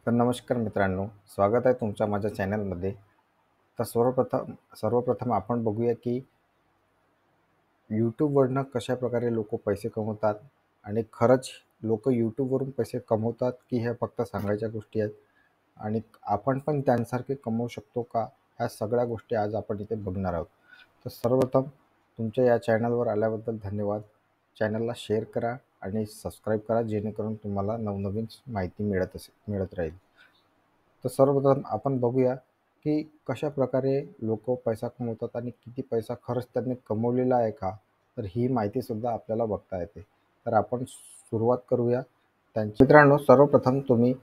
तर नमस्कार मित्रांनो, स्वागत आहे तुमच्या माझ्या चॅनलमध्ये. तर सर्वप्रथम आपण बघूया की यूट्यूबवरनं कशाप्रकारे लोक पैसे कमवतात आणि खरंच लोक यूट्यूबवरून पैसे कमवतात की ह्या फक्त सांगायच्या गोष्टी आहेत आणि आपण पण त्यांसारखे कमवू शकतो का, ह्या सगळ्या गोष्टी आज आपण इथे बघणार आहोत. तर सर्वप्रथम तुमच्या या चॅनलवर आल्याबद्दल धन्यवाद. चॅनलला शेअर करा आणि सबस्क्राईब करा, जेणेकरून तुम्हाला नवनवीन माहिती मिळत राहील. तर सर्वप्रथम आपण बघूया की कशा प्रकारे लोक पैसा कमवतात आणि किती पैसा खरंच त्यांनी कमवलेला आहे का, तर ही माहिती सुद्धा आपल्याला बघता येते. तर आपण सुरुवात करूया त्यांची. मित्रांनो, सर्वप्रथम तुम्ही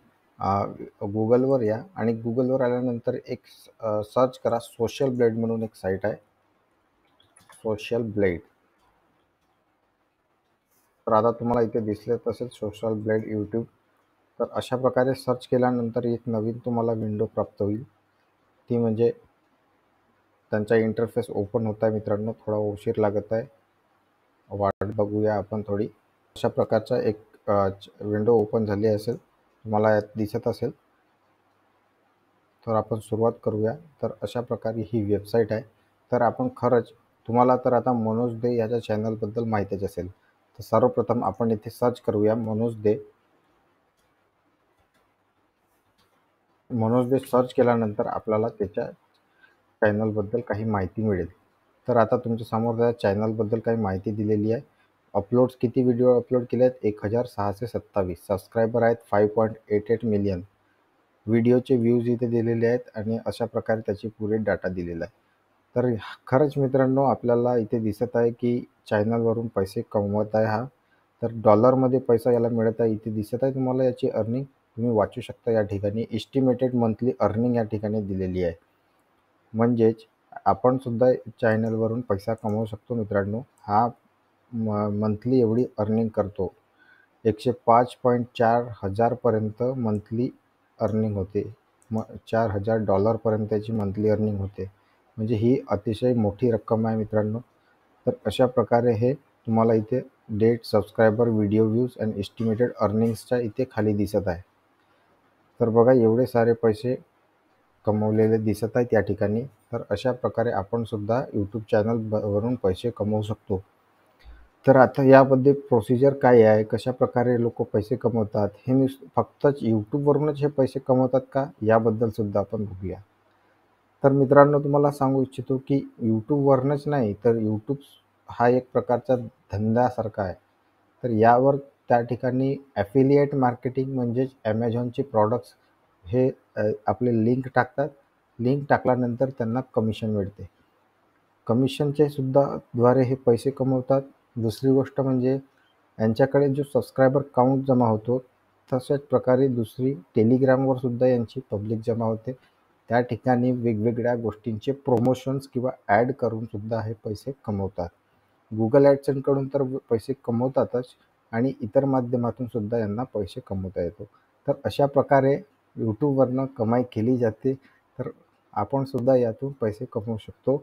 गुगलवर या आणि गुगलवर आल्यानंतर एक सर्च करा. सोशल ब्लेड म्हणून एक साईट आहे, सोशल ब्लेड. तर आता तुम्हाला इथे दिसले तसेच सोशल ब्लेड यूट्यूब. तर अशा प्रकारे सर्च केल्यानंतर एक नवीन तुम्हाला विंडो प्राप्त होईल, ती म्हणजे त्यांचा इंटरफेस ओपन होत आहे. मित्रांनो, थोडा उशीर लागत आहे, वाट बघूया आपण थोडी. अशा प्रकारचा एक विंडो ओपन झाली असेल, तुम्हाला यात दिसत असेल. तर आपण सुरुवात करूया. तर अशा प्रकारे ही वेबसाईट आहे. तर आपण खरंच तुम्हाला तर आता मनोज दे याच्या चॅनलबद्दल माहितीच असेल. तर सर्वप्रथम आपण इथे सर्च करूया मनोज दे. मनोज दे सर्च केल्यानंतर आपल्याला त्याच्या चॅनलबद्दल काही माहिती मिळेल. तर आता तुमच्या समोर त्या चॅनलबद्दल काही माहिती दिलेली आहे. अपलोड्स, किती व्हिडिओ अपलोड केले आहेत, 1627. सबस्क्रायबर आहेत 5.88 मिलियन. व्हिडिओचे व्ह्यूज इथे दिलेले आहेत आणि अशा प्रकारे त्याची पुरे डाटा दिलेला आहे. तर खरंच मित्रांनो, आपल्याला इथे दिसत आहे की चॅनलवरून पैसे कमवत आहे हा. तर डॉलरमध्ये पैसा याला मिळत आहे. इथे दिसत आहे तुम्हाला याची अर्निंग, तुम्ही वाचू शकता या ठिकाणी. एस्टिमेटेड मंथली अर्निंग या ठिकाणी दिलेली आहे. म्हणजेच आपण सुद्धा चॅनलवरून पैसा कमवू शकतो मित्रांनो. हा मंथली एवढी अर्निंग करतो. 105.4 हजारपर्यंत मंथली अर्निंग होते. $4,000 याची मंथली अर्निंग होते. म्हणजे ही अतिशय मोठी रक्कम आहे मित्रांनो. तर अशा प्रकारे हे तुम्हाला इथे डेट, सबस्क्रायबर, व्हिडिओ व्ह्यूज आणि एस्टिमेटेड अर्निंग्सच्या इथे खाली दिसत आहे. तर बघा, एवढे सारे पैसे कमवलेले दिसत आहेत या ठिकाणी. तर अशा प्रकारे आपण सुद्धा यूट्यूब चॅनलवरून पैसे कमवू शकतो. तर आता यामध्ये प्रोसिजर काय आहे, कशा प्रकारे लोक पैसे कमवतात, हे मी फक्तच यूट्यूबवरूनच हे पैसे कमवतात का, याबद्दल सुद्धा आपण बघूया. तर मित्रांनो, तुम्हाला सांगू इच्छितो की यूट्यूबवरूनच नाही, तर यूट्यूब हा एक प्रकारचा धंद्यासारखा आहे. तर यावर त्या ठिकाणी ॲफिलिएट मार्केटिंग म्हणजेच ॲमेझॉनचे प्रॉडक्ट्स हे आपले लिंक टाकतात. लिंक टाकल्यानंतर त्यांना कमिशन मिळते. कमिशनचे सुद्धा द्वारे हे पैसे कमवतात. दुसरी गोष्ट म्हणजे यांच्याकडे जो सबस्क्रायबर काउंट जमा होतो, तशाच प्रकारे दुसरी टेलिग्रामवर सुद्धा यांची पब्लिक जमा होते. त्या ठिकाणी वेगवेगळ्या गोष्टींचे प्रमोशन्स किंवा ॲड करून सुद्धा हे पैसे कमवतात. गुगल ॲडसेन्सकडून तर पैसे कमवतातच आणि इतर माध्यमातून सुद्धा यांना पैसे कमवता येतो. तर अशा प्रकारे यूट्यूबवरनं कमाई केली जाते. तर आपण सुद्धा यातून पैसे कमवू शकतो.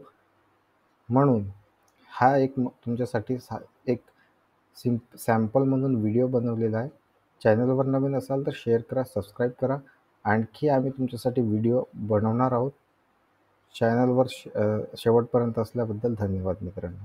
म्हणून हा एक तुमच्यासाठी एक सॅम्पल म्हणून व्हिडिओ बनवलेला आहे. चॅनलवर नवीन असाल तर शेअर करा, सबस्क्राईब करा. आणखी आम्ही तुमच्यासाठी व्हिडिओ बनवणार आहोत. चॅनलवर शेवटपर्यंत असल्याबद्दल धन्यवाद मित्रांनो.